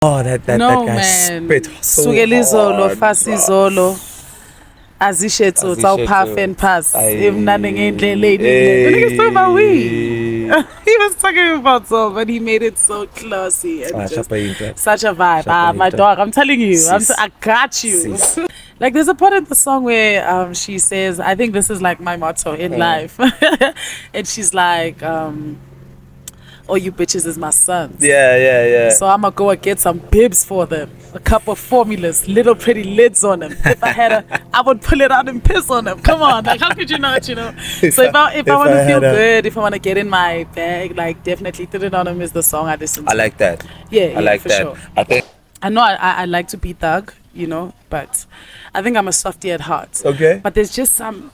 Oh, that No, guy man. spit so Sugelizolo, hard. Fasizolo. Azishetso, Tau Puff and Pass. Him nothing ain't lady. The nigga's talking about weed. He was talking about so, but he made it so classy and just such a vibe. My dog, I'm telling you, I got you. Like there's a part in the song where she says, I think this is like my motto in life. And she's like, all you bitches is my sons. Yeah. So I'ma go and get some bibs for them. A couple of formulas, little pretty lids on them. If I had I would pull it out and piss on them. Come on, like how could you not, So if I want to feel good, if I want to get in my bag, like definitely Put It On Them is the song I listen to. I like that. Yeah, I like for that. Sure. I know I like to be thug, but I think I'm a softie at heart. Okay. But there's just some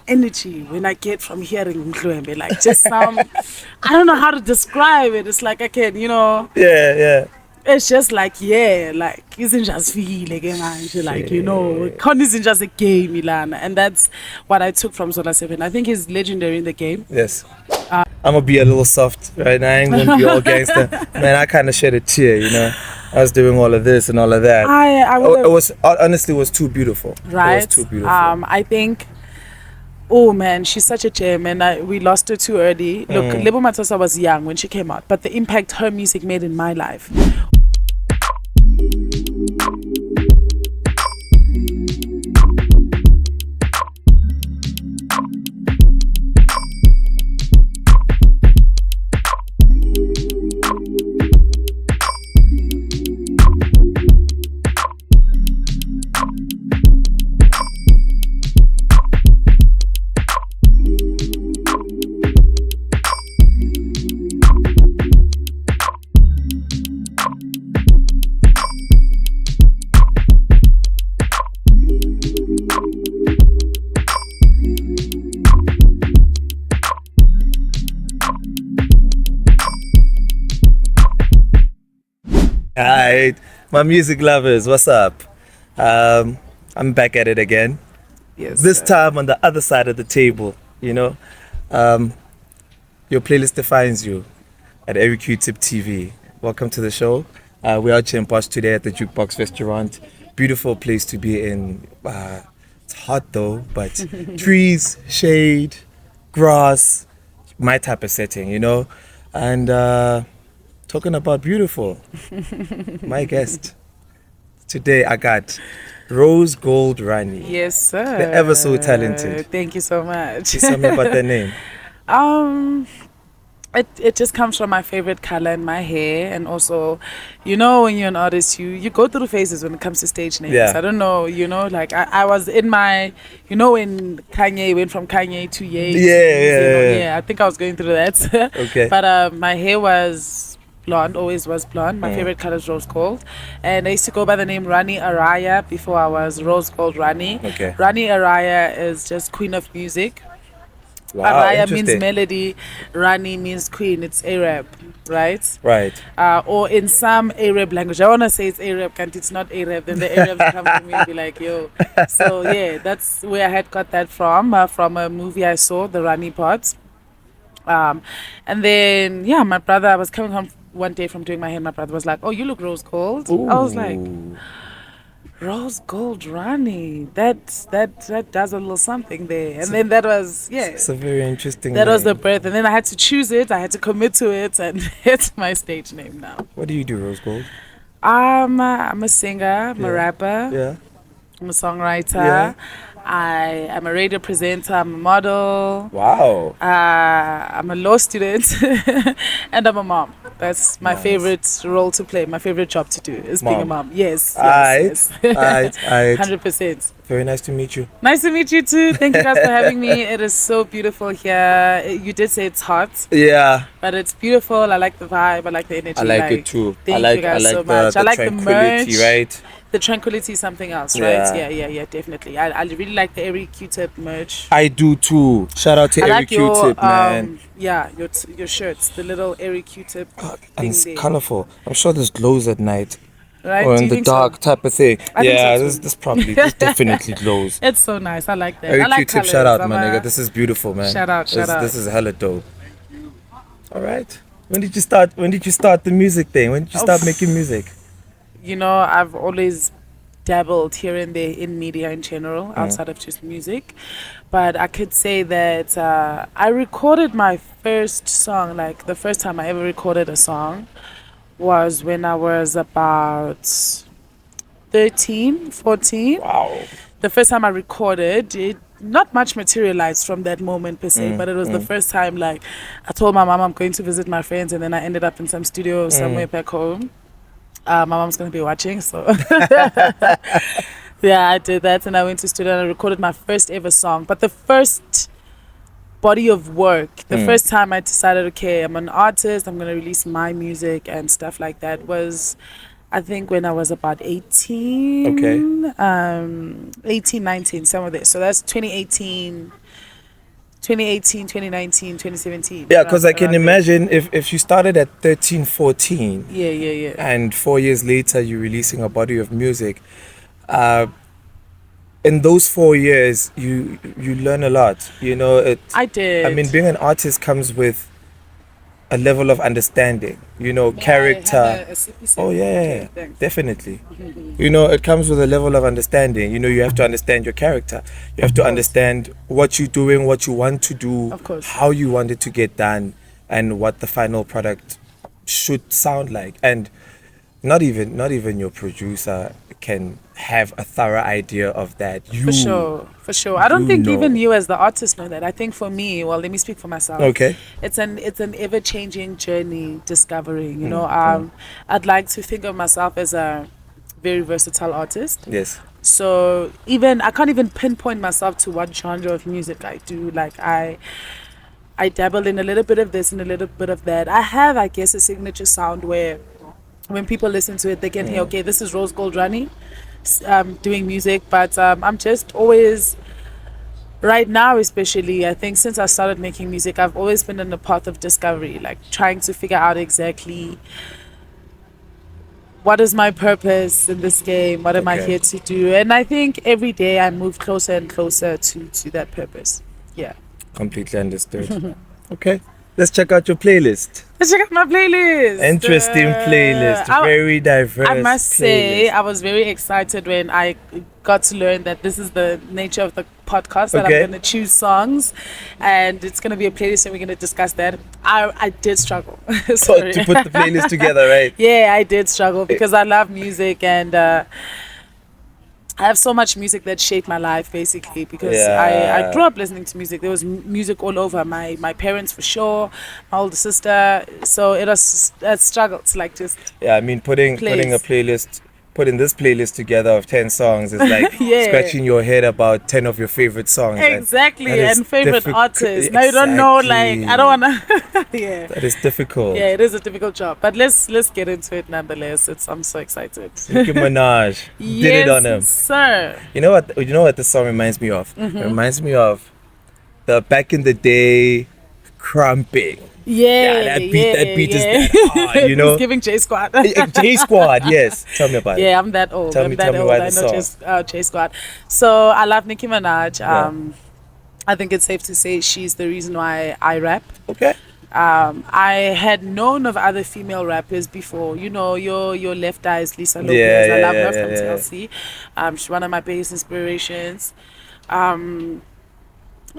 energy when I get from hearing Mdlwembe, like just some I don't know how to describe it. It's like I can, Yeah. It's just like like isn't just feel again, like Con isn't just a game, Milan, and that's what I took from Zola 7. I think he's legendary in the game. Yes. I'm gonna be a little soft right now. I ain't gonna be all gangster. Man, I kind of shed a tear, I was doing all of this and all of that. It was honestly too beautiful. Right. It was too beautiful. I think. Oh man, she's such a gem, and we lost her too early. Look, Lebo Mathosa was young when she came out, but the impact her music made in my life. Alright, my music lovers, what's up? I'm back at it again. Yes. This time on the other side of the table, Your playlist defines you at Airyqtip TV. Welcome to the show. We're out here in Potch today at the Jukebox restaurant. Beautiful place to be in. It's hot though, but trees, shade, grass, my type of setting, And talking about beautiful, my guest today I got RoseGoldRani. Yes, sir. The ever so talented. Thank you so much. Just tell me about that name. It just comes from my favorite color in my hair, and also, when you're an artist, you go through phases when it comes to stage names. Yeah. I don't know, like I was in my, when Kanye went from Kanye to Ye. Yeah. I think I was going through that. Okay. But my hair was blonde, always was blonde. My favorite color is rose gold, and I used to go by the name Rani Araya before I was RoseGoldRani. Okay. Rani Araya is just queen of music. Wow, Araya means melody, Rani means queen. It's Arab, right? Right. Or in some Arab language, I want to say it's Arab, and it's not Arab. Then the Arabs come to me and be like, yo. So yeah, that's where I had got that from a movie I saw, the Rani part. And then my brother, I was coming home one day from doing my hair. My brother was like, "Oh, you look rose gold." Ooh. I was like, RoseGoldRani. That does a little something there. And then that was It's a very interesting that name. was the birth. And then I had to choose it. I had to commit to it, and it's my stage name now. What do you do, Rose Gold? I'm a singer, I'm a rapper, Yeah. I'm a songwriter. Yeah. I am a radio presenter, I'm a model. Wow. I'm a law student and I'm a mom. That's my favorite role to play. My favorite job to do is being a mom. Yes. Aight. 100%. Very nice to meet you. Nice to meet you too. Thank you guys for having me. It is so beautiful here. You did say it's hot. Yeah. But it's beautiful. I like the vibe. I like the energy. I like it too. Thank you guys so much. I like the tranquility, merch. right? The tranquility is something else, right? Yeah, definitely. I really like the Airyqtip merch. I do too. Shout out to Airyqtip, man. Yeah, your shirts, the little Airyqtip And thing it's there. colorful. I'm sure there's glows at night. Right? Or Do in you the think dark so? type of thing. I think so too. This definitely glows. It's so nice. I like that. I like Airyqtip, colors. shout out, my nigga. This is beautiful, man. Shout out. This is hella dope. All right. When did you start the music thing? When did you start making music? I've always dabbled here and there in media in general, outside of just music. But I could say that I recorded my first song, like the first time I ever recorded a song was when I was about 13, 14. Wow. The first time I recorded it, not much materialized from that moment per se, but it was the first time, like, I told my mom I'm going to visit my friends, and then I ended up in some studio somewhere back home. My mom's going to be watching, so yeah, I did that, and I went to studio and I recorded my first ever song. But the first body of work, the first time I decided, okay, I'm an artist, I'm going to release my music and stuff like that, was I think when I was about 18, 18, 19, some of this. So that's 2018, 2019, 2017. Yeah, because I can imagine if you started at 13, 14. Yeah. And 4 years later, you're releasing a body of music. In those 4 years, you learn a lot. I did. I mean, being an artist comes with a level of understanding, character. Oh yeah, okay, definitely. It comes with a level of understanding. You have to understand your character. You have to understand what you're doing, what you want to do, of course, how you want it to get done, and what the final product should sound like. And not even your producer can have a thorough idea of that. For sure. I don't think even you as the artist know that. I think for me, well, let me speak for myself. Okay. It's an ever-changing journey discovering, I'd like to think of myself as a very versatile artist. Yes. So I can't even pinpoint myself to what genre of music I do. Like I dabble in a little bit of this and a little bit of that. I have, I guess, a signature sound where when people listen to it, they can hear, okay, this is RoseGoldRani doing music. But I'm just always, right now especially, I think since I started making music, I've always been in the path of discovery, like trying to figure out exactly what is my purpose in this game, what am I here to do. And I think every day I move closer and closer to that purpose. Yeah. Completely understood. Okay. Let's check out your playlist. Let's check out my playlist. Interesting playlist. Very diverse. I must say, I was very excited when I got to learn that this is the nature of the podcast, that I'm going to choose songs and it's going to be a playlist and we're going to discuss that. I did struggle. So to put the playlist together, right? Yeah, I did struggle because I love music and I have so much music that shaped my life, basically, because I grew up listening to music. There was music all over. My parents, for sure, my older sister. So it was a struggle to like just. Yeah, I mean, putting this playlist together of 10 songs is like scratching your head about 10 of your favorite songs. Exactly, and favorite artists. Now you don't know, like, I don't wanna. Yeah. That is difficult. Yeah, it is a difficult job, but let's get into it nonetheless. I'm so excited. Nicki Minaj did it on him, sir. You know what this song reminds me of? It reminds me of the back in the day crumping. That beat is that hard, He's giving J Squad. J Squad, yes. Tell me about it. Yeah, I'm that old. Tell me why the song. I know J Squad. So I love Nicki Minaj. I think it's safe to say she's the reason why I rap. Okay. I had known of other female rappers before. Your left eye is Lisa Lopez. I love her from TLC. She's one of my biggest inspirations.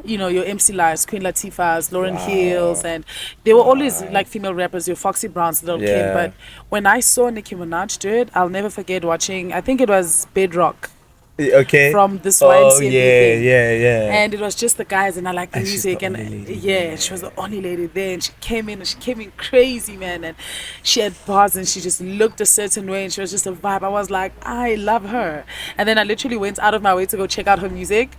Your MC Lives, Queen Latifah's, Lauryn Hill's, and they were always like female rappers, your Foxy Brown's, Lil Kim. But when I saw Nicki Minaj do it, I'll never forget watching, I think it was Bedrock. Okay. From this YMCA thing. Yeah. And it was just the guys, and I liked the music, and she was the only lady there, and she came in crazy, man, and she had bars, and she just looked a certain way, and she was just a vibe. I was like, I love her. And then I literally went out of my way to go check out her music.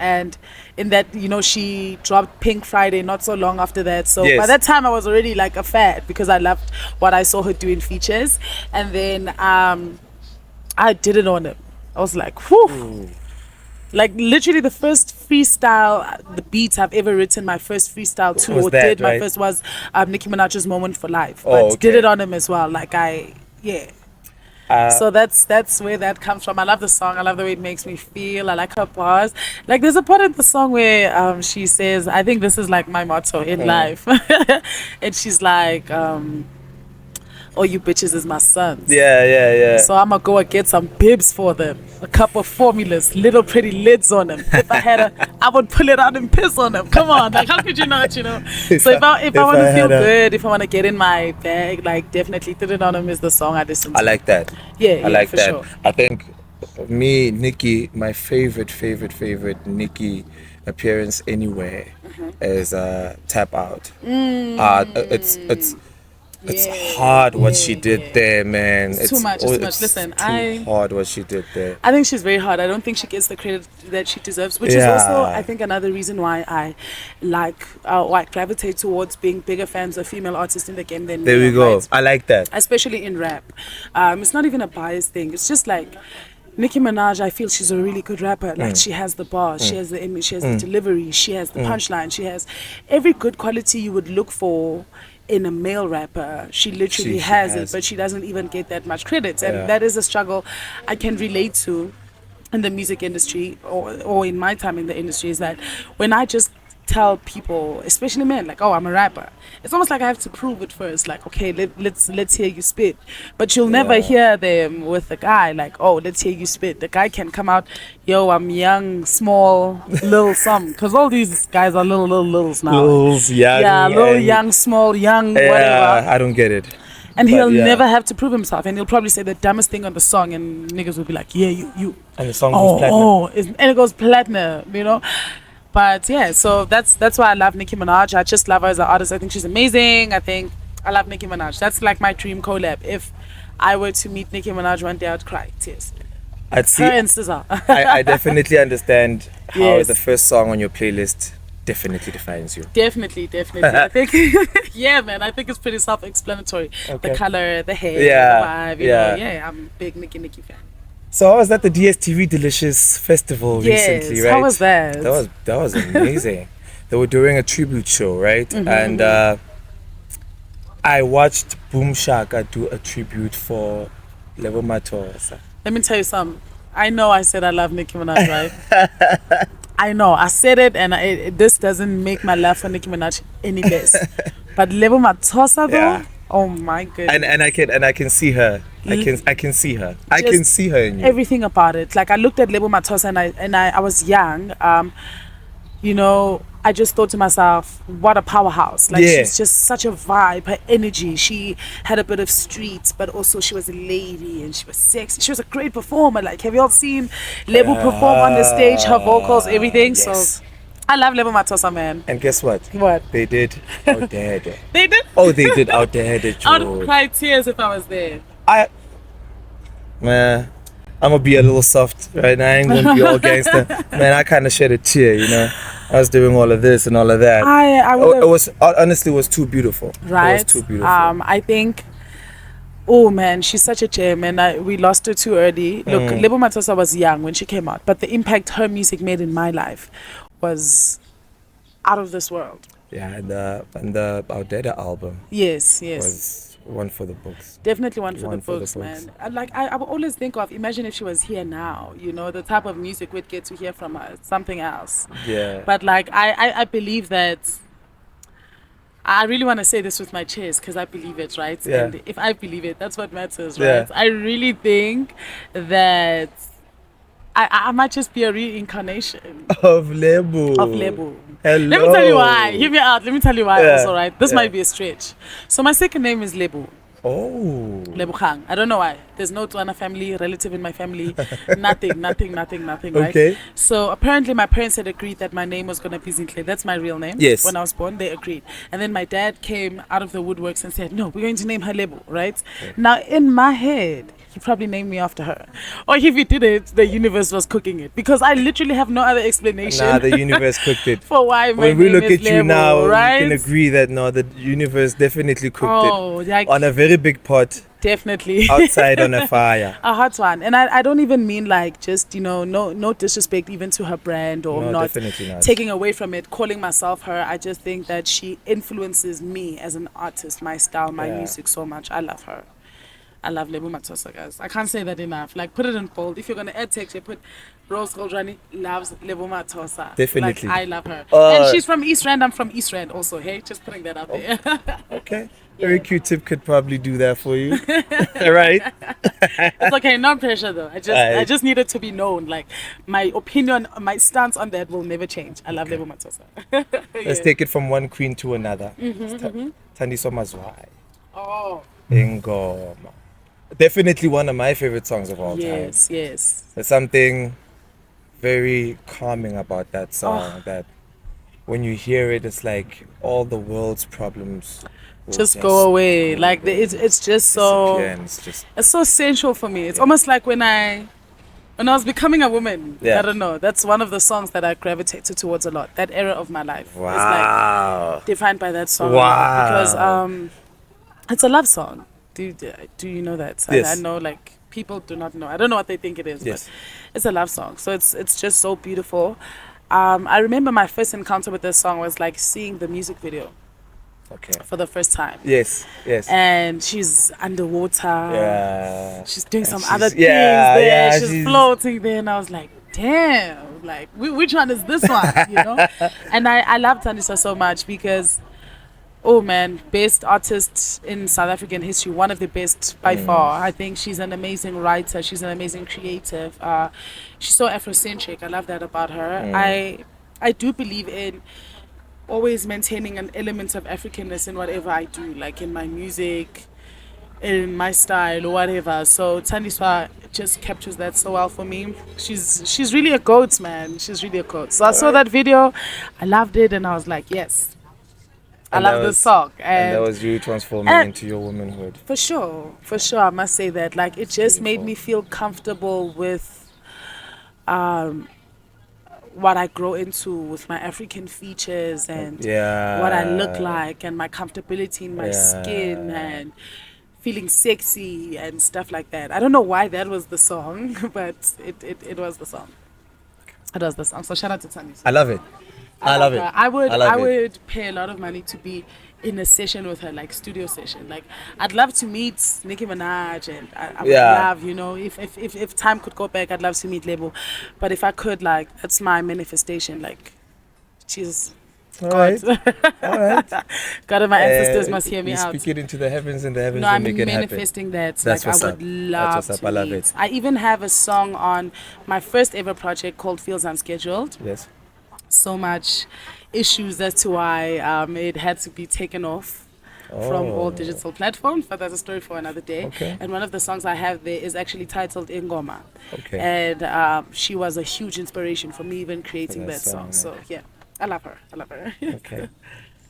And in that, she dropped Pink Friday not so long after that. So by that time, I was already like a fan because I loved what I saw her do in features. And then I did it on him. I was like, whew. Ooh. Like literally the first freestyle, the beats I've ever written, my first freestyle my first was Nicki Minaj's Moment for Life. But did it on him as well. Like so that's where that comes from. I love the song. I love the way it makes me feel. I like her bars. Like there's a part in the song where she says, I think this is like my motto in life. And she's like, all you bitches is my sons. Yeah. So I'm gonna go and get some bibs for them, a couple of formulas, little pretty lids on them. If I had I would pull it out and piss on them. Come on, like how could you not, So if I want to feel good, if I want to get in my bag, like definitely "Put It On Them" is the song I listen to. I like that. Yeah, I like for that. Sure. I think me, Nikki, my favorite Nikki appearance anywhere is Tap Out. It's hard what she did there, man. It's too much. Listen, hard what she did there. I think she's very hard. I don't think she gets the credit that she deserves, which is also, I think, another reason why I gravitate towards being bigger fans of female artists in the game than there we go. Right? I like that, especially in rap. It's not even a biased thing. It's just like Nicki Minaj, I feel she's a really good rapper. Like she has the bars, she has the image, she has the delivery, she has the punchline, she has every good quality you would look for in a male rapper. She literally has it, but she doesn't even get that much credit. And that is a struggle I can relate to in the music industry or in my time in the industry, is that when I just tell people, especially men, like, oh, I'm a rapper, it's almost like I have to prove it first, like, okay, let's hear you spit. But you'll never hear them with a guy like, oh, let's hear you spit. The guy can come out, yo, I'm young, small, little some, because all these guys are littles now. Littles, young, small, whatever. I don't get it. And he'll never have to prove himself, and he'll probably say the dumbest thing on the song, and niggas will be like, yeah, you. And the song goes platinum. And it goes platinum, But yeah, so that's why I love Nicki Minaj. I just love her as an artist. I think she's amazing. I love Nicki Minaj. That's like my dream collab. If I were to meet Nicki Minaj one day, I'd cry tears. I'd see. Her and SZA. I definitely understand how the first song on your playlist definitely defines you. Definitely. I think, yeah, man. I think it's pretty self-explanatory. Okay. The color, the hair, the vibe. I'm a big Nicki fan. So I was at the DSTV Delicious Festival recently, right? How was that? That was amazing. They were doing a tribute show, right? And I watched Boom Shaka do a tribute for Lebo Mathosa. Let me tell you something. I know I said I love Nicki Minaj, right? I know I said it, and this doesn't make my love for Nicki Minaj any less. But Lebo Mathosa, though. Oh my goodness. And I can see her. I can see her. I can see her in you. Everything about it. Like I looked at Lebo Mathosa and I was young. I just thought to myself, what a powerhouse. Like she's just such a vibe, her energy. She had a bit of street, but also she was a lady and she was sexy. She was a great performer. Like, have you all seen Lebo perform on the stage, her vocals, everything? Yes. So I love Lebo Mathosa, man. And guess what? What? They did Out There. They did? Oh, they did Out There. I would cry tears if I was there. Man, I'm gonna be a little soft right now. I ain't gonna be all gangster. Man, I kind of shed a tear, I was doing all of this and all of that. It was honestly, it was too beautiful. Right. It was too beautiful. I think. Oh man, she's such a gem, and we lost her too early. Look, Lebo Mathosa was young when she came out, but the impact her music made in my life was out of this world. Yeah, and the Out There album. Yes. Was one for the books. Definitely one for the books, man. I would always think of, imagine if she was here now, the type of music we'd get to hear from her, something else. Yeah. But I believe that, I really want to say this with my chest because I believe it, right? Yeah. And if I believe it, that's what matters, right? I really think that I might just be a reincarnation of Lebo. Hello. Let me tell you why. Hear me out. Let me tell you why also, right? This might be a stretch. So my second name is Lebo. Oh. Lebo Khang. I don't know why. There's no Tswana family, relative in my family. nothing, right? Okay. So apparently my parents had agreed that my name was going to be Zinhle. That's my real name. Yes. When I was born, they agreed. And then my dad came out of the woodworks and said, no, we're going to name her Lebo, right? Okay. Now in my head, he probably named me after her. Or if he did it, the universe was cooking it. Because I literally have no other explanation. Nah, the universe cooked it. For why my when we look at Lebo, you now, right? we can agree that the universe definitely cooked it. Like, on a very big pot. Definitely. Outside on a fire. A hot one. And I don't even mean like just, no disrespect even to her brand or not taking away from it, calling myself her. I just think that she influences me as an artist, my style, my music so much. I love her. I love Lebo Mathosa, guys. I can't say that enough. Like, put it in bold. If you're gonna add texture, put RoseGoldRani loves Lebo Mathosa. Definitely. Like, I love her. And she's from East Rand. I'm from East Rand also. Hey, just putting that out there. Okay. Yeah. Airyqtip could probably do that for you. Right? It's okay, no pressure though. I just need it to be known. Like, my opinion, my stance on that will never change. I love Lebo Mathosa. Let's take it from one queen to another. Thandiso Mazwai. Oh. Ingoma. Definitely one of my favorite songs of all time. Yes. There's something very calming about that song that when you hear it, it's like all the world's problems just go away. Like it's just so it's so sensual for me. It's almost like when I was becoming a woman. I don't know. That's one of the songs that I gravitated towards a lot. That era of my life was like defined by that song. Wow. Because it's a love song. Do you know that? Yes. I know like people do not know. I don't know what they think it is. Yes. But it's a love song. So it's just so beautiful. I remember my first encounter with this song was like seeing the music video. Okay. For the first time. Yes. And she's underwater. Yeah. She's doing some other things there. Yeah, she's floating there, and I was like, damn, like which one is this one? You know? And I love Thandiswa so much because, oh man, best artist in South African history, one of the best by far. I think she's an amazing writer. She's an amazing creative. She's so Afrocentric. I love that about her. I do believe in always maintaining an element of Africanness in whatever I do, like in my music, in my style or whatever. So Thandiswa just captures that so well for me. She's really a goat, man. She's really a goat. So I saw that video, I loved it, and I was like, yes, I love this song. And that was you transforming into your womanhood. For sure, I must say that. Like, it just made me feel comfortable with what I grow into with my African features and what I look like and my comfortability in my skin and feeling sexy and stuff like that. I don't know why that was the song, but it was the song. It was the song. So shout out to Thandiswa. I love it. I love it. I would pay a lot of money to be in a session with her, like studio session. Like, I'd love to meet Nicki Minaj, and I would love, you know, if time could go back, I'd love to meet Lebo. But if I could, like, that's my manifestation. Like, she's God. All right. God and my ancestors must hear me out. Speak it into the heavens, and the heavens will make it happen. I'm manifesting that. That's like, what's I would up. love to I love it. I even have a song on my first ever project called Feels Unscheduled. Yes. So much issues as to why it had to be taken off from all digital platforms, but that's a story for another day. Okay. And one of the songs I have there is actually titled Ingoma. Okay. And she was a huge inspiration for me even creating that song. So yeah, I love her. Okay.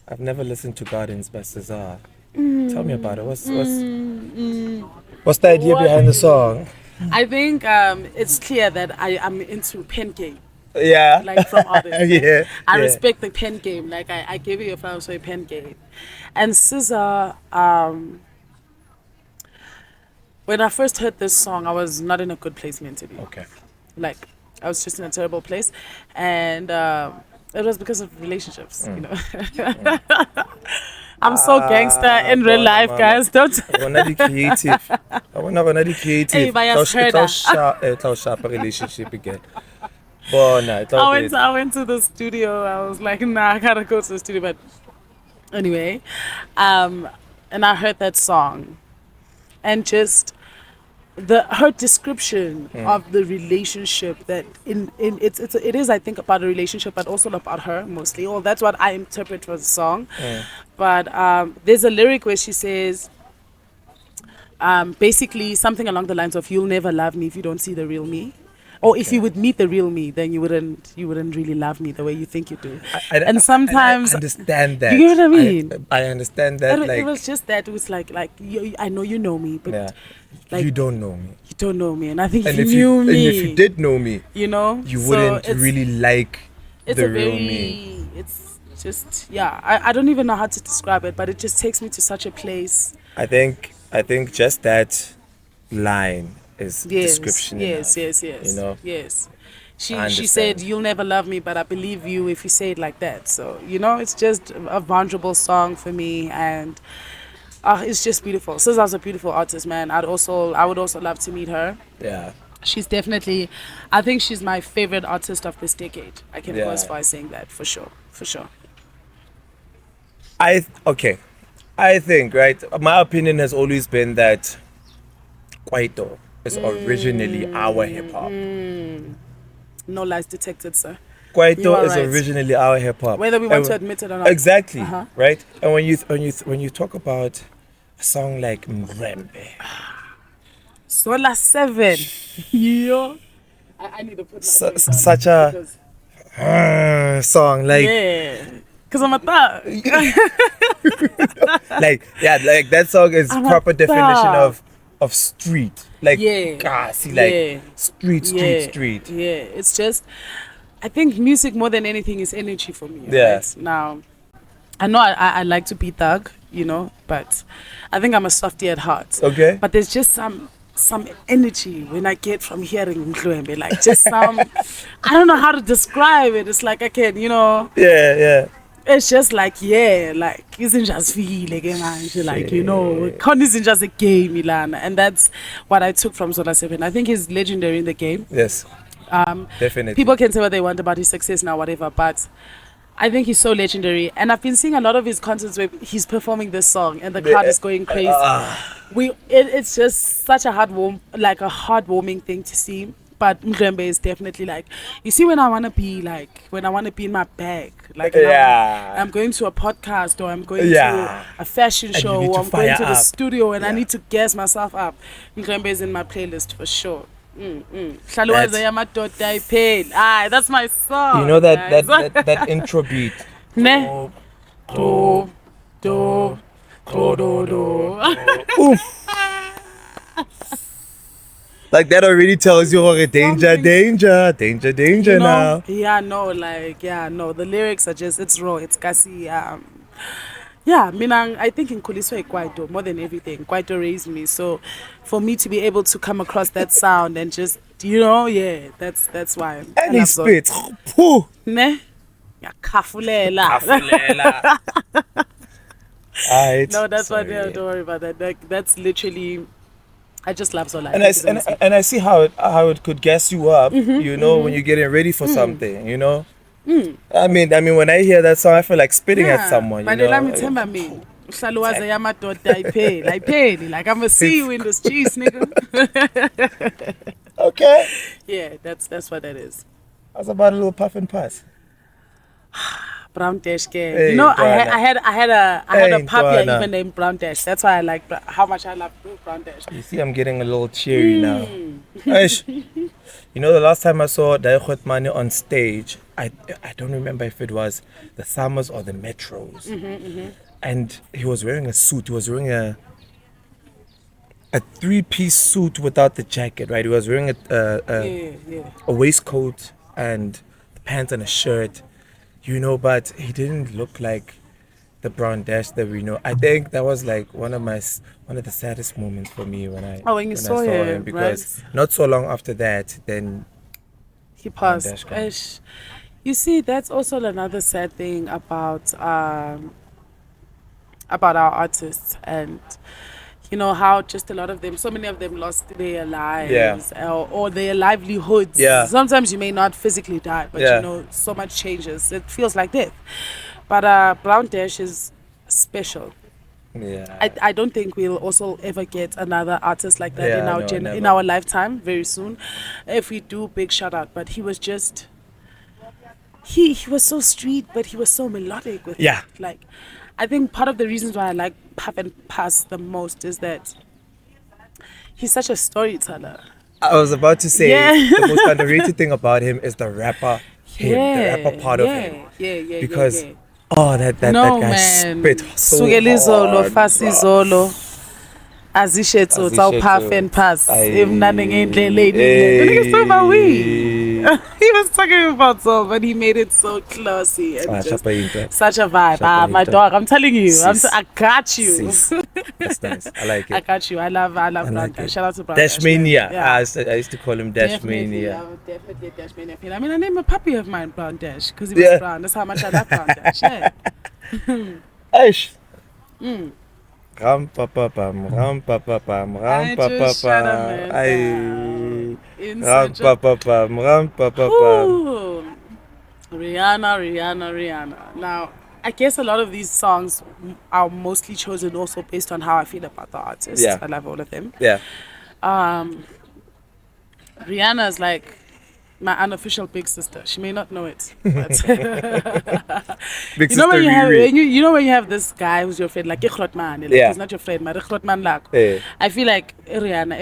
I've never listened to Gardens by Cesar. Tell me about it. What's the idea behind the song? I think it's clear that I am into pen game. Yeah. Like, from artists. I yeah. respect the pen game. Like, I gave you a flowers for a pen game. And Cesar, when I first heard this song, I was not in a good place mentally. Okay. Like, I was just in a terrible place. And it was because of relationships, you know. I'm so gangster in real life, guys. Don't. I want to be creative. It's our sharp relationship again. I went to the studio. I was like, nah, I gotta go to the studio. But anyway, and I heard that song, and just her description of the relationship, that it is, I think, about a relationship, but also about her mostly. Or that's what I interpret for the song. But there's a lyric where she says, basically something along the lines of, "You'll never love me if you don't see the real me." Or if you would meet the real me, then you wouldn't really love me the way you think you do. And sometimes I understand that. You know what I mean? I understand that. It was just that. It was like I know you know me, but like, you don't know me. You don't know me, and I think if you knew me, and if you did know me, you know, you wouldn't really like the real me. It's just I don't even know how to describe it, but it just takes me to such a place. I think just that line is description. Yes. You know. Yes. She said, "You'll never love me, but I believe you if you say it like that." So, you know, it's just a vulnerable song for me, and It's just beautiful. SZA's a beautiful artist, man. I would also love to meet her. Yeah. She's definitely, I think she's my favorite artist of this decade. I can go as Yeah. far as saying that, for sure. Okay. I think, right, my opinion has always been that Kwaito is originally our hip hop. No lies detected, sir. You Kwaito are is right. originally our hip hop. Whether we want to admit it or not. Exactly, Uh-huh. right? And when you talk about a song like Mrembe, Sola 7. Yo. I need to put my drink on such a song, like yeah. Because I'm a thug. like that song is I'm a proper definition thug. of street, like Yeah. see, like Yeah. street. Yeah. It's just, I think music more than anything is energy for me. Yeah. Right? Now, I know I like to be thug, but I think I'm a softie at heart. Okay. But there's just some energy when I get from hearing Mdlwembe, like just some, I don't know how to describe it. It's like I can, Yeah. it's just like, like isn't just feel again, like Con isn't just a game, Milan, and that's what I took from Zola 7. I think he's legendary in the game. Yes. Definitely. People can say what they want about his success now, whatever, but I think he's so legendary, and I've been seeing a lot of his concerts where he's performing this song and the crowd is going crazy. It's just such a heartwarming thing to see. But Mdlwembe is definitely like, you see, when I want to be in my bag, like I'm going to a podcast, or I'm going to a fashion And you show, need or to I'm going to fire the up. studio and I need to gas myself up. Mdlwembe is in my playlist for sure. Hlaluwaze yamadoda ipheli. That's my song. You know guys. that intro beat. Ne? Do, do, do, do, do. Oof. Like that already tells you, okay, danger now. The lyrics are just, it's raw, it's gassy. I think in Kuliswe Kwaito, more than everything, Kwaito raised me. So for me to be able to come across that sound and just, that's why. And he spits. Pooh. Ne? Kafulela. Alright. No, that's why, Sorry. don't worry about that. That's literally, I just love Zola. And I see how it could gas you up, when you're getting ready for something, I mean, when I hear that song, I feel like spitting at someone, But let me tell me, Hlaluwaze yamadoda ipheli. Like, I'm gonna see you in the streets, nigga. Okay. Yeah, that's what that is. How's about a little puff and pass? Brown Dash game. Hey, I had a Hey, puppy Ntwana. even named Brown Dash. That's why I like how much I love Brown Dash. You see, I'm getting a little cheery now. Eish. The last time I saw Airyqtip on stage, I don't remember if it was the Summers or the Metros. And he was wearing a suit. He was wearing a three-piece suit without the jacket, right? He was wearing a waistcoat and pants and a shirt, but he didn't look like the Brown Dash that we know. I think that was like one of the saddest moments for me when you saw him, because not so long after that, then he passed. You see, that's also another sad thing about our artists, and how just a lot of them, so many of them lost their lives or their livelihoods. Sometimes you may not physically die, but so much changes. It feels like death. But Brown Dash is special. I don't think we'll also ever get another artist like that in our lifetime very soon. If we do, big shout out. But he was just, he was so street, but he was so melodic with it. Like, I think part of the reasons why I like Puff and Pass the most is that he's such a storyteller. I was about to say the most underrated thing about him is the rapper part of him. Because that guy spit so hard, bro. Azishetso Puff and Pass. He was talking about so, but he made it so classy and just such a vibe. My dog, I'm telling you, I got you. That's nice. I like it. I got you. I love Brown Dash. Shout out to Brown Dash. Dash Mania. I used to call him Dash Mania. Definitely Dash Mania. I mean, I named a puppy of mine Brown Dash because he was brown. That's how much I love Brown Dash. Yeah. Aish. Ram pa pa pam, ram pa pa pam, ram I pa pa just shut a pam. man Ay, down in ram such pa a... pa pam, ram pa pa pam. Ooh. Rihanna. Now, I guess a lot of these songs are mostly chosen also based on how I feel about the artists. Yeah. I love all of them. Yeah. Rihanna is like my unofficial big sister. She may not know it, but Big you know sister when you have Riri. you know when you have this guy who's your friend, like Ikhrotman, like Yeah. he's not your friend, but Ikhrotman like. Hey, I feel like Rihanna,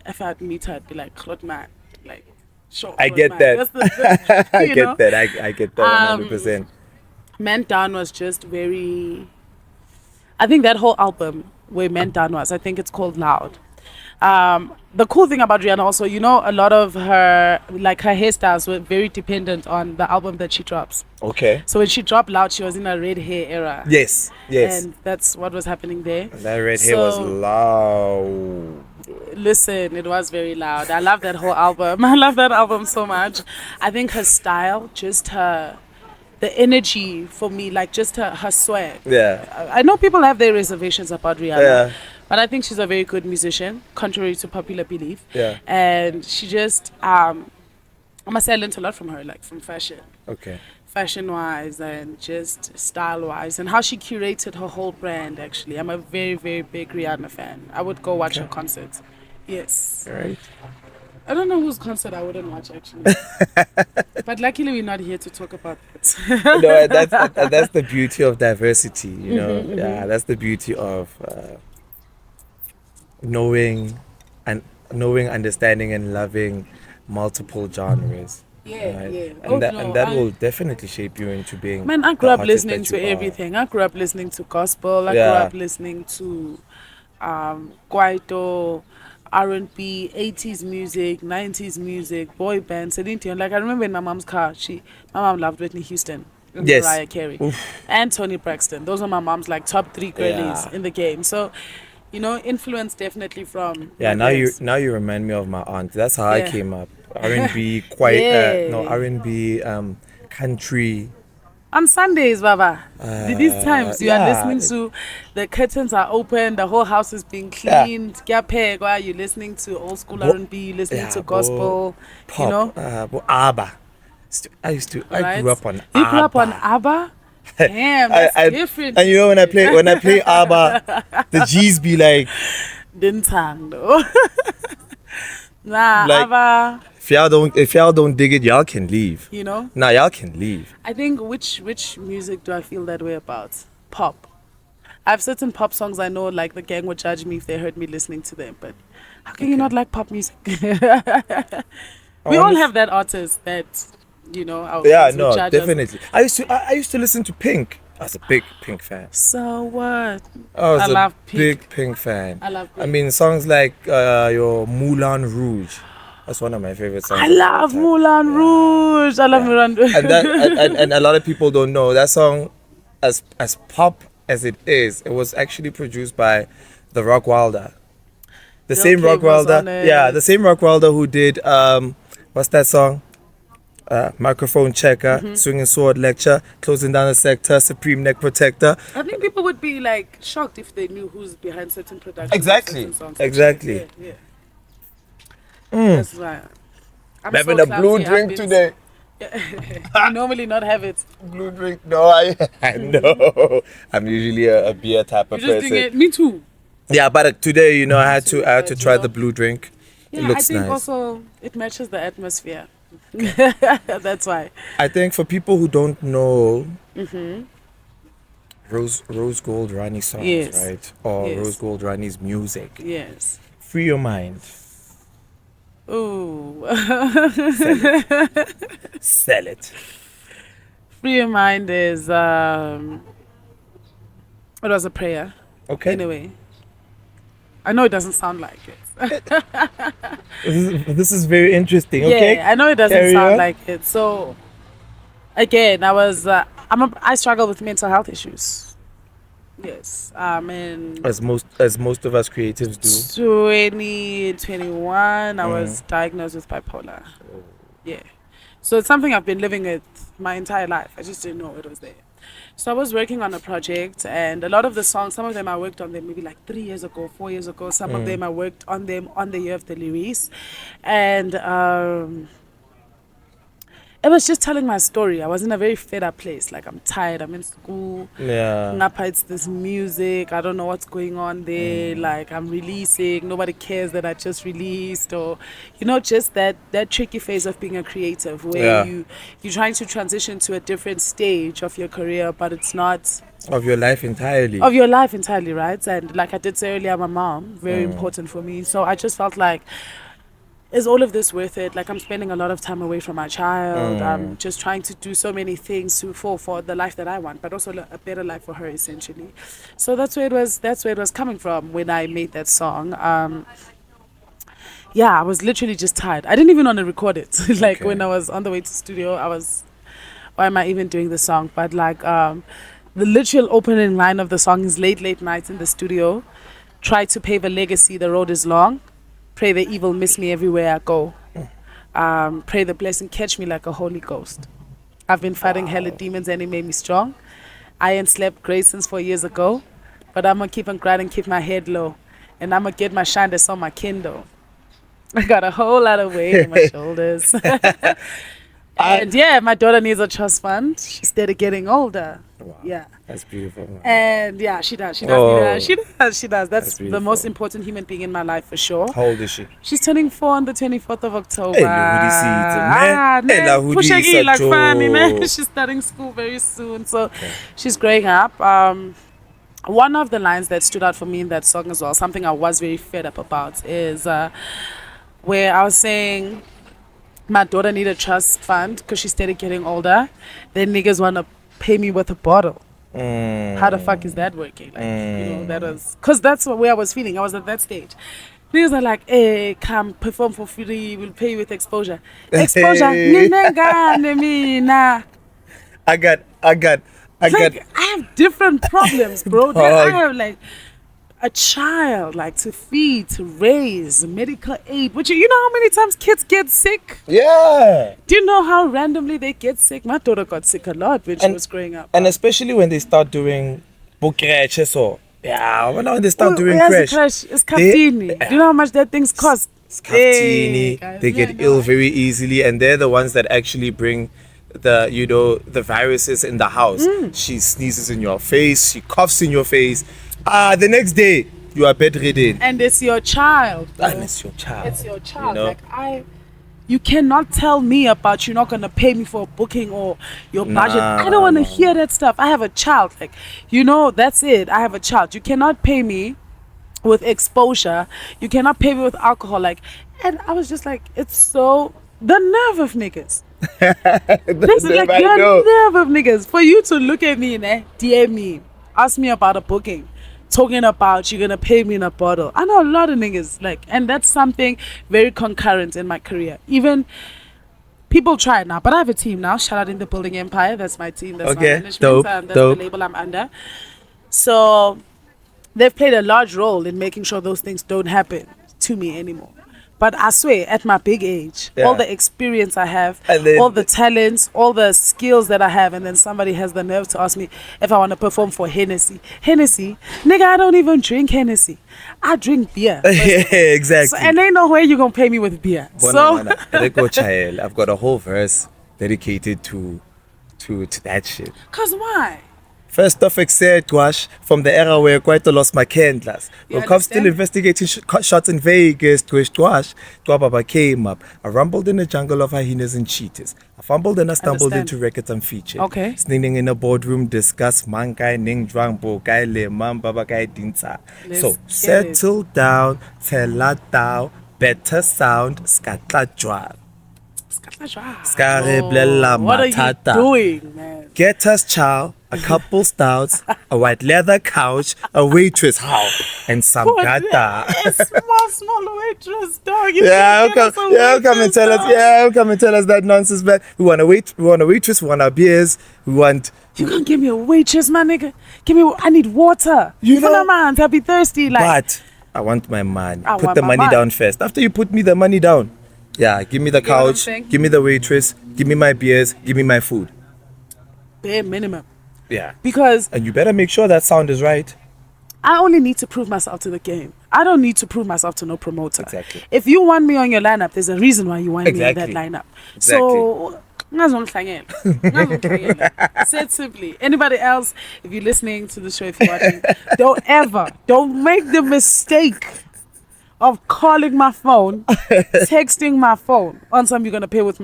if I'd meet her, I'd be like Ikhrotman, like sure. I get Ikhrotman. that. That's the I you get know. that. I get that 100%. Man Down was just very. I think that whole album where Man Down was, I think it's called Loud. The cool thing about Rihanna also, you know, a lot of her hairstyles were very dependent on the album that she drops. Okay. So when she dropped Loud, she was in a red hair era. Yes. And that's what was happening there. That red hair was loud. Listen, it was very loud. I love that whole album. I love that album so much. I think her style, just the energy for me, like just her swag. Yeah. I know people have their reservations about Rihanna. Yeah. But I think she's a very good musician, contrary to popular belief. Yeah. And she just, I must say I learned a lot from her, like from fashion. Okay. Fashion-wise and just style-wise. And how she curated her whole brand, actually. I'm a very, very big Rihanna fan. I would go watch her concerts. Yes. All right. I don't know whose concert I wouldn't watch, actually. But luckily we're not here to talk about that. No, that's the beauty of diversity, you know. Yeah, that's the beauty of knowing, understanding, and loving multiple genres. Yeah, right? yeah. And that will definitely shape you into being. Man, I the grew up artist listening that to you are. everything. I grew up listening to gospel. I grew Yeah. up listening to kwaito, R&B, 80s music, 90s music, boy bands, anything. Like I remember in my mom's car, my mom loved Whitney Houston, and Yes. Mariah Carey, Oof. and Toni Braxton. Those are my mom's like top 3 girlies Yeah. in the game. So, you know, influence definitely from Yeah, my parents. now you remind me of my aunt. That's how I Yeah. came up. R&B, quite Yeah. R&B, country. On Sundays, Baba. These times you are yeah. listening to the curtains are open, the whole house is being cleaned. Yeah. You're listening to old school R&B, listening to gospel, pop, you know. ABBA. I grew up on ABBA. You grew up on ABBA? Damn, that's different. And you know when I play ABBA, the G's be like, Didn't hang though. Nah, Like- ABBA. if y'all don't dig it, y'all can leave. You know. Nah, y'all can leave. I think which music do I feel that way about? Pop. I have certain pop songs I know, like the gang would judge me if they heard me listening to them. But how can you not like pop music? We all have that artist that, you know, our Yeah, friends would no, judge us. definitely. I used to listen to Pink. I was a big Pink fan. So what? I was I a love Pink. big Pink fan. I love I Pink. mean, songs like your Moulin Rouge. That's one of my favorite songs. I love Moulin Rouge. I love Moulin Rouge. And that and a lot of people don't know that song, as pop as it is, it was actually produced by the Rock Wilder. The Lil same Kim Rock was Wilder. on it. Yeah, the same Rock Wilder who did what's that song? Microphone Checker, Swinging Sword Lecture, Closing Down the Sector, Supreme Neck Protector. I think people would be like shocked if they knew who's behind certain productions. Exactly. Certain songs. Exactly. Yeah. That's right. I'm Having so a blue clumsy. I've drink been- today. I normally not have it. Blue drink? No, I know. I'm usually a beer type You're of just person. doing it. Me too. Yeah, but today, you know, I had to But, try you know, the blue drink. Yeah, It looks I think nice. also it matches the atmosphere. That's why. I think for people who don't know RoseGoldRani songs, Yes. right? Or Yes. RoseGoldRani's music. Yes. Free your mind. Ooh. Sell it. Free your mind is it was a prayer. Okay. Anyway. I know it doesn't sound like it. This is very interesting, okay? Yeah, I know it doesn't Carry sound on. like it. So again, I struggle with mental health issues. Yes. And As most of us creatives do. 2021 I was diagnosed with bipolar. Yeah. So it's something I've been living with my entire life. I just didn't know it was there. So I was working on a project, and a lot of the songs, some of them I worked on them maybe like 3 years ago, 4 years ago. Some of them I worked on them on the year of the release. And it was just telling my story. I was in a very fed up place. Like, I'm tired. I'm in school. Yeah. Ngapha, it's this music. I don't know what's going on there. Like, I'm releasing. Nobody cares that I just released. Or, just that tricky phase of being a creative where you're trying to transition to a different stage of your career, but it's not... Of your life entirely. Of your life entirely, right? And like I did say earlier, my mom, very important for me. So I just felt like, is all of this worth it? Like, I'm spending a lot of time away from my child. I'm just trying to do so many things for the life that I want, but also a better life for her, essentially. So that's where it was coming from when I made that song. I was literally just tired. I didn't even want to record it. Like, when I was on the way to studio, I was, why am I even doing the song? But like, the literal opening line of the song is late nights in the studio. Try to pave a legacy, the road is long. Pray the evil miss me everywhere I go. Pray the blessing catch me like a Holy Ghost. I've been fighting hella demons and it made me strong. I ain't slept great since 4 years ago, but I'm gonna keep on grinding, keep my head low, and I'm gonna get my shine that's on my Kindle. I got a whole lot of weight on my shoulders. And my daughter needs a trust fund. She's steady getting older. Wow. Yeah. That's beautiful. And she does. She does. That's the most important human being in my life for sure. How old is she? She's turning 4 on the 24th of October. She's starting school very soon. So she's growing up. One of the lines that stood out for me in that song as well, something I was very fed up about, is where I was saying, my daughter need a trust fund because she's steady getting older. Then niggas want to pay me with a bottle. How the fuck is that working? Like, that was... Because that's where I was feeling. I was at that stage. Niggas are like, hey, come perform for free. We'll pay you with exposure. Exposure? Nah. I got... I have different problems, bro. I have like a child, like to feed, to raise, medical aid. But you know how many times kids get sick? Yeah. Do you know how randomly they get sick? My daughter got sick a lot when she was growing up. And especially when they start doing bukreches or when they start doing crash. It's Captini. Do you know how much that things cost? It's Captini. They get ill very easily, and they're the ones that actually bring the viruses in the house. She sneezes in your face, she coughs in your face. The next day you are bedridden. And it's your child. And it's your child. It's your child. Like you cannot tell me about you're not gonna pay me for a booking or your budget. I don't wanna hear that stuff. I have a child. Like, that's it. I have a child. You cannot pay me with exposure. You cannot pay me with alcohol. Like, and I was just like, it's so the nerve of niggas. This is like the nerve of niggas for you to look at me and DM me, ask me about a booking, talking about you're gonna pay me in a bottle. I know a lot of niggas and that's something very concurrent in my career. Even people try it now, but I have a team now. Shout out in the Building Empire. That's my team. That's my management. That's the label I'm under. So they've played a large role in making sure those things don't happen to me anymore. But I swear, at my big age, all the experience I have, all the talents, all the skills that I have, and then somebody has the nerve to ask me if I want to perform for Hennessy. Hennessy? Nigga, I don't even drink Hennessy. I drink beer. Exactly. So, and ain't no way you're going to pay me with beer. I've got a whole verse dedicated to that shit. Because why? First off, except Gwash, from the era where Kwaito lost my candles. When still investigating shots in Vegas, Gcwababa came up. I rumbled in the jungle of hyenas and cheetahs. I fumbled and I stumbled into records unfeatured. Okay. Sneaking in a boardroom, discuss mankai, ning drang, bokai, le, babakai, dinta. So, settle down, tell down, better sound, skatla jwa. What are you doing, man? Get us chow, a couple stouts, a white leather couch, a waitress how, and some gata. A small waitress, dog. Come and tell us. Come and tell us that nonsense, man. We want a waitress. We want our beers. You can't give me a waitress, man, nigga. I need water. Man, I'll be thirsty. But I want my money. Put the money down first. After you put me the money down, give me the couch, give me the waitress, give me my beers, give me my food. Bare minimum. Yeah. Because And you better make sure that sound is right. I only need to prove myself to the game. I don't need to prove myself to no promoter. Exactly. If you want me on your lineup, there's a reason why you want me in that Exactly. lineup. Exactly. So, say it simply. Anybody else, if you're listening to the show, if you're watching, don't make the mistake of calling my phone, texting my phone on something you're gonna pay with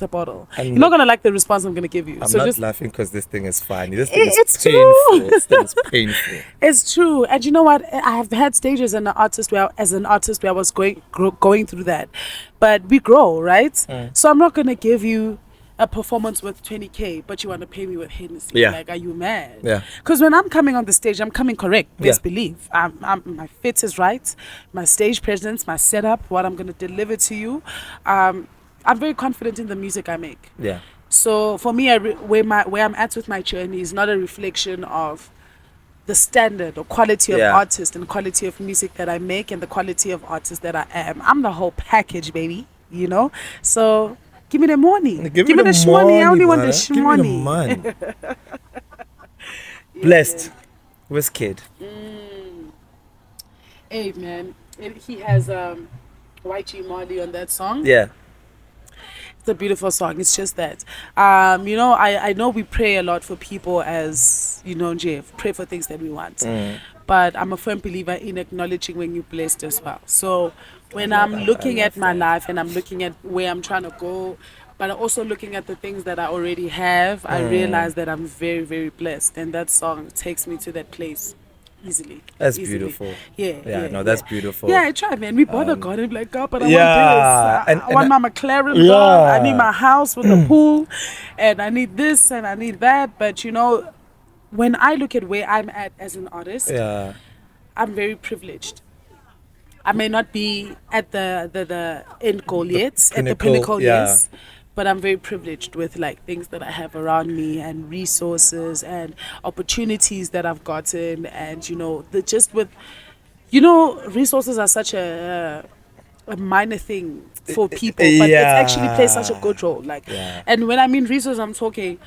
a bottle. You're not gonna like the response I'm gonna give you. I'm so not just laughing because this thing is funny. This thing is it's painful. true. This thing is painful. It's true. And you know what? I have had stages as an artist where I was going through that. But we grow, right? So I'm not gonna give you a performance with 20K, but you want to pay me with Hennessy. Yeah. Like, are you mad? Yeah. Because when I'm coming on the stage, I'm coming correct. Best Yeah. believe. My fit is right. My stage presence, my setup, what I'm going to deliver to you. I'm very confident in the music I make. Yeah. So for me, where I'm at with my journey is not a reflection of the standard or quality of artist and quality of music that I make and the quality of artist that I am. I'm the whole package, baby. You know? So give me the money. Give me the shmoney. I only want the shmoney. Give me the money. Blessed. Wizkid. Hey, man. He has YG Marley on that song. Yeah. It's a beautiful song. It's just that, you know, I know we pray a lot for people as, you know, Jeff, pray for things that we want. But I'm a firm believer in acknowledging when you're blessed as well. So when I'm looking at my life and I'm looking at where I'm trying to go, but I'm also looking at the things that I already have, I realize that I'm very, very blessed. And that song takes me to that place. Easily. That's beautiful. Yeah. No, that's beautiful. Yeah, I try, man. We bother God and be like, God, but I Yeah, want this. I want my McLaren, God. I need my house with a pool, and I need this and I need that. But you know, when I look at where I'm at as an artist, I'm very privileged. I may not be at the end goal yet, at the pinnacle, yes. But I'm very privileged with like things that I have around me and resources and opportunities that I've gotten, and you know, resources are such a minor thing for people, but it actually plays such a good role. Like, and when I mean resources, I'm talking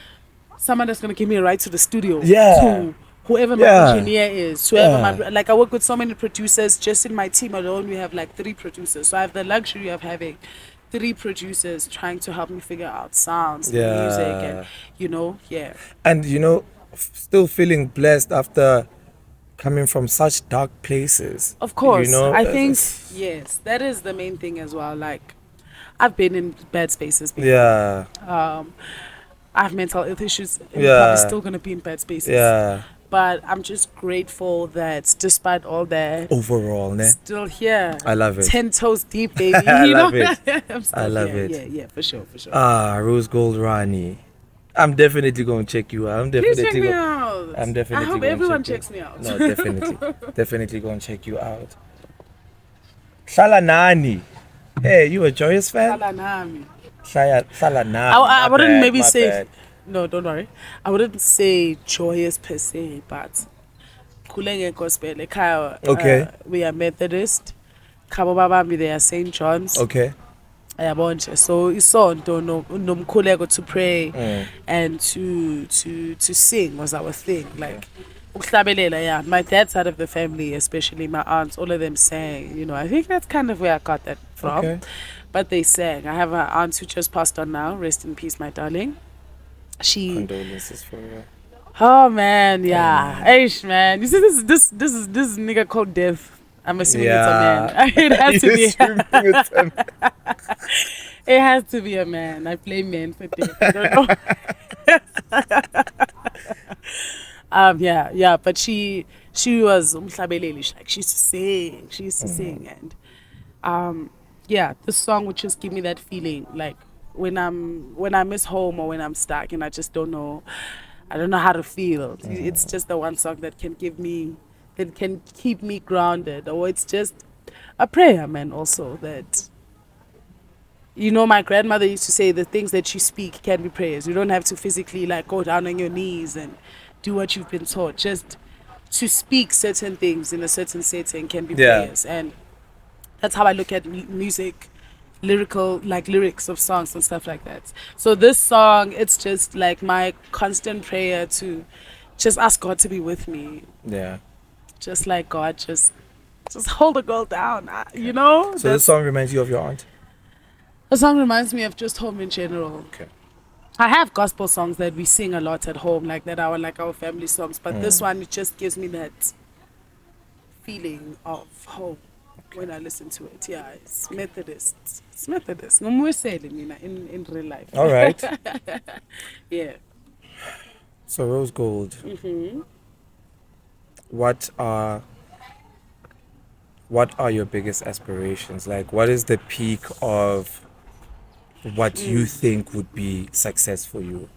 someone that's gonna give me a ride to the studio, to whoever my engineer is, whoever like I work with so many producers. Just in my team alone, we have like 3 producers, so I have the luxury of having 3 producers trying to help me figure out sounds, music, and And you know, still feeling blessed after coming from such dark places. Of course, you know, I think yes, that is the main thing as well. Like, I've been in bad spaces before. I have mental health issues. And probably still gonna be in bad spaces. But I'm just grateful that despite all that, overall, still here. I love it. 10 toes deep, baby. I love it. I love it. Yeah, for sure. RoseGoldRani. I'm definitely going to check you out. Please check me out. I'm definitely. I hope everyone checks me out. No, definitely going to check you out. Shalanani. Hey, you a Joyous fan? Shalanami. Shalanami. I wouldn't maybe say. No, don't worry. I wouldn't say joyous per se, but Kulenge Gospel. We are Methodist. Gcwababa, they are St. John's. Okay. So isonto nomkhuleko to pray and to sing was our thing. Like ukuhlabelela, my dad's side of the family, especially my aunts, all of them sang. You know, I think that's kind of where I got that from. Okay. But they sang. I have an aunt who just passed on now. Rest in peace, my darling. Condolences for you. Oh man, Aish, man. You see this nigga called Death. I'm assuming it's a man. It has to be. It has to be a man. I play men for Death. I don't know. But she was umhlabeleli. Like she used to sing, and this song would just give me that feeling, like when I miss home or when I'm stuck and I just don't know how to feel. It's just the one song that can keep me grounded. Or it's just a prayer, man, also, that, you know, my grandmother used to say the things that you speak can be prayers. You don't have to physically like go down on your knees and do what you've been taught. Just to speak certain things in a certain setting can be prayers. And that's how I look at music lyrics of songs and stuff like that. So this song, it's just like my constant prayer to just ask God to be with me. Yeah. Just like God, just hold a girl down, you know? So this song reminds you of your aunt? The song reminds me of just home in general. Okay. I have gospel songs that we sing a lot at home, like that are like our family songs. But this one, it just gives me that feeling of home when I listen to it. Yeah, it's Methodist. It's Methodist. No more saying in real life. All right. Yeah. So Rose Gold. What are your biggest aspirations? Like, what is the peak of what you think would be success for you?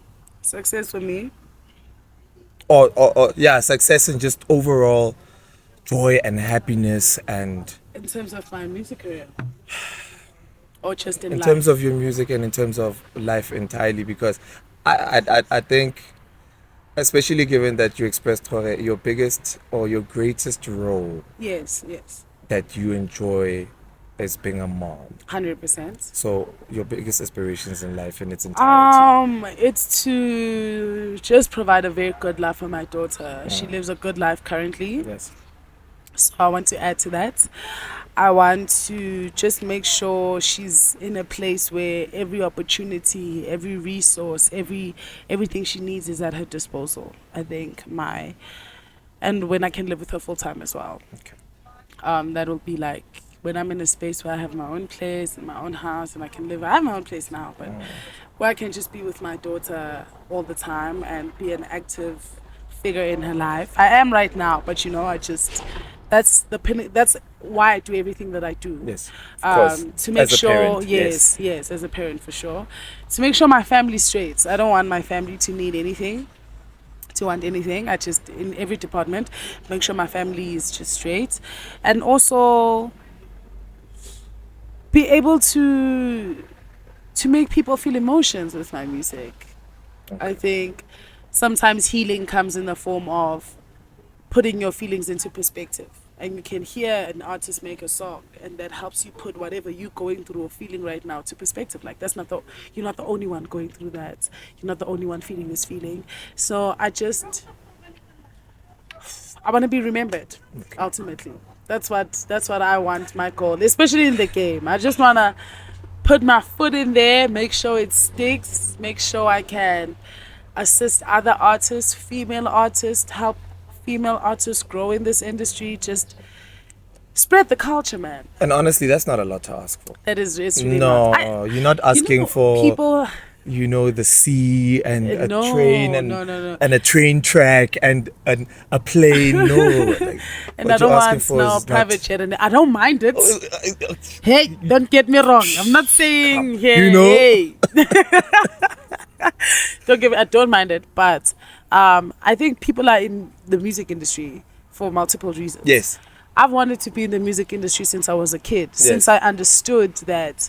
Success for me? Or yeah, success in just overall joy and happiness, and in terms of my music career, or just in life? In terms of your music and in terms of life entirely, because I think, especially given that you expressed your biggest or your greatest role. Yes. That you enjoy as being a mom. 100%. So your biggest aspirations in life in its entirety? It's to just provide a very good life for my daughter. She lives a good life currently. Yes. So I want to add to that. I want to just make sure she's in a place where every opportunity, every resource, everything she needs is at her disposal. I think and when I can live with her full time as well. Okay. That will be like when I'm in a space where I have my own place and my own house and I can live. I have my own place now, but where I can just be with my daughter all the time and be an active figure in her life. I am right now, but that's why I do everything that I do. Yes, of course. To make sure, parent, yes, as a parent for sure. To make sure my family's straight. I don't want my family to need anything, to want anything. I just, in every department, make sure my family is just straight. And also be able to make people feel emotions with my music. Okay. I think sometimes healing comes in the form of putting your feelings into perspective. And you can hear an artist make a song, and that helps you put whatever you're going through or feeling right now to perspective. Like, you're not the only one going through that. You're not the only one feeling this feeling. So I want to be remembered, ultimately. That's what I want, my goal, especially in the game. I just want to put my foot in there, make sure it sticks, make sure I can assist other artists, female artists, help female artists grow in this industry, just spread the culture, man. And honestly, that's not a lot to ask for. It's really not. You're not asking for people, the sea and a train and no. and a train track and a plane. No. And I don't want private jet, and I don't mind it. Hey, don't get me wrong. I'm not saying hey. I don't mind it, but I think people are in the music industry for multiple reasons. Yes. I've wanted to be in the music industry since I was a kid. Yes. Since I understood that,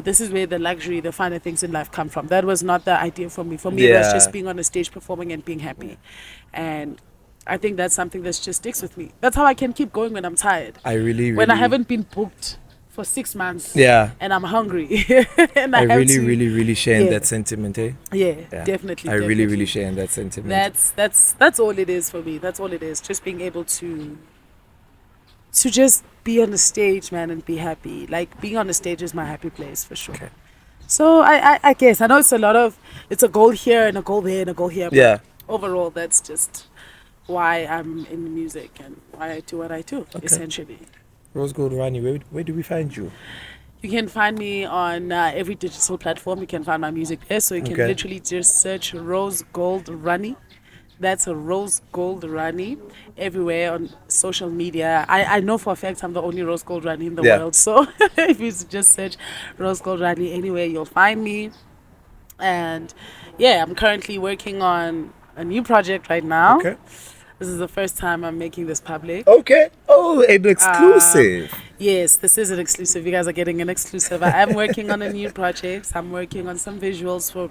this is where the luxury, the finer things in life come from. That was not the idea for me. For me, it was just being on a stage performing and being happy. And I think that's something that just sticks with me. That's how I can keep going when I'm tired. When I haven't been booked for 6 months. Yeah. And I'm hungry. And I really share in that sentiment, eh? Yeah, definitely. I really share in that sentiment. That's all it is for me. That's all it is. Just being able to just be on the stage, man, and be happy. Like, being on the stage is my happy place for sure. Okay. So I guess I know it's a goal here and a goal there and a goal here. But overall, that's just why I'm in music and why I do what I do, essentially. RoseGoldRani, where do we find you? You can find me on every digital platform. You can find my music there. So you can literally just search RoseGoldRani. That's a RoseGoldRani everywhere on social media. I know for a fact I'm the only RoseGoldRani in the world. So if you just search RoseGoldRani anywhere, you'll find me. And I'm currently working on a new project right now. Okay. This is the first time I'm making this public. Okay. Oh, an exclusive. Yes, this is an exclusive. You guys are getting an exclusive. I am working on a new project. I'm working on some visuals for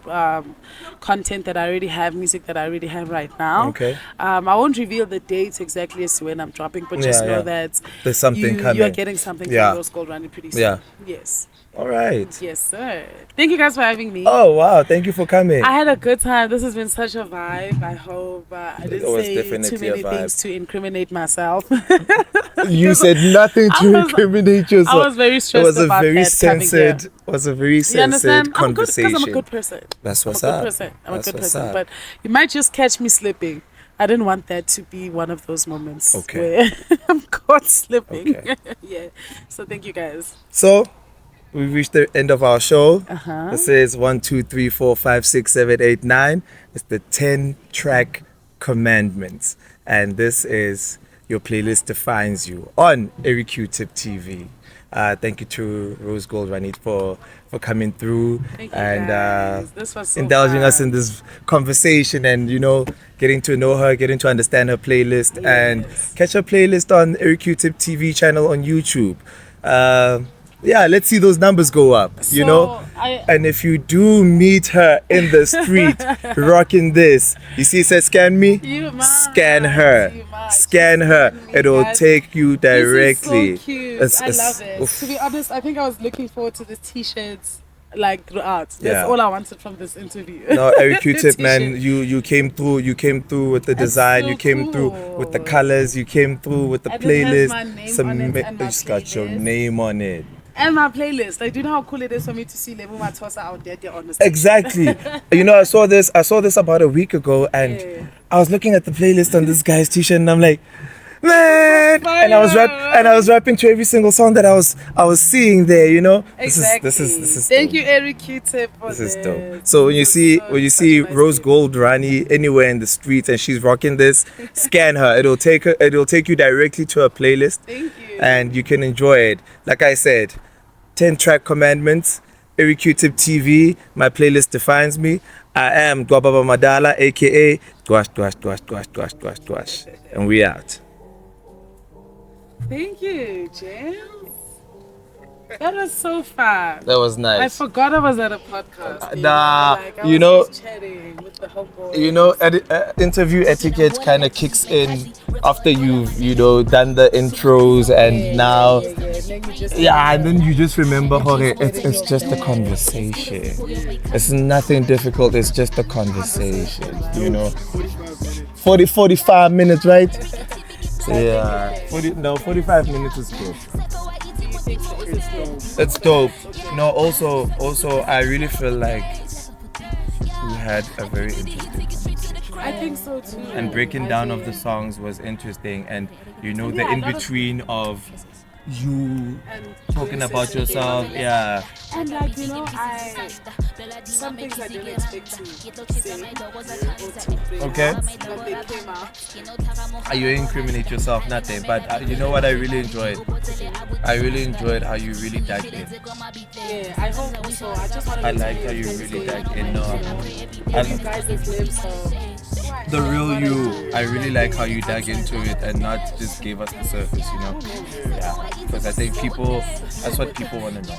content that I already have, music that I already have right now. Okay. I won't reveal the dates exactly as to when I'm dropping, but just know that there's something coming. You are getting something from RoseGoldRani pretty soon. Yeah. Yes. All right. Yes, sir. Thank you guys for having me. Oh wow! Thank you for coming. I had a good time. This has been such a vibe. I hope I It didn't was say definitely too many a vibe. things to incriminate myself. You said nothing to incriminate yourself. I was very stressed about that. It was a very censored you understand? conversation. I'm a good person. That's what's I'm a up. good person. I'm That's a good what's person. up. But you might just catch me slipping. I didn't want that to be one of those moments Okay. where I'm caught slipping. Okay. Yeah. So thank you guys. So we've reached the end of our show. Uh-huh. This is 1, 2, 3, 4, 5, 6, 7, 8, 9. It's the 10-track commandments. And this is Your Playlist Defines You on Airyqtip TV. Thank you to RoseGoldRani for coming through and this was so indulging fun. us in this conversation and, getting to know her, getting to understand her playlist and catch her playlist on Airyqtip TV channel on YouTube. Let's see those numbers go up, and if you do meet her in the street rocking this, you see it says scan me, scan her. Scan her. It'll take you directly. This is so cute. I love it. To be honest, I think I was looking forward to the t-shirts throughout. That's all I wanted from this interview. No, Airyqtip, man, you came through. You came through with the design. You came through with the colors. You came through with the playlist. It's got your name on it. And my playlist. Do you know how cool it is for me to see Lebu Matosa out there on the stage? Exactly. I saw this about a week ago, and I was looking at the playlist on this guy's t-shirt, and I'm like, man, and I was rapping to every single song that I was seeing there, Exactly. This is Thank dope. you, Airyqtip, for this is dope. So when you see RoseGoldRani anywhere in the streets and she's rocking this, scan her. It'll take you directly to her playlist. Thank you. And you can enjoy it. Like I said, 10-track commandments, Airyqtip TV, my playlist defines me. I am Gcwababa Madala, aka Gwash. And we out. Thank you, James. That was so fun. That was nice. I forgot I was at a podcast. I was just chatting with the homeboys. Interview etiquette kind of kicks in after you've done the intros and now and then you just remember, it's just a conversation. It's nothing difficult. It's just a conversation. 45 minutes, right? Yeah. 45 minutes is good. It's dope. Also, I really feel like we had a very interesting conversation. I think so too. And breaking down of the songs was interesting, and the in between of you talking about yourself, And some things I didn't expect to say. Okay. When they came out. You incriminate yourself, nothing. But you know what I really enjoyed? I really enjoyed how you really dug in. Yeah, I hope so. I just wanted I liked how you really dug in. You guys a glimpse of the real you. I really like how you dug into it and not just gave us the surface, Yeah, because I think that's what people want to know.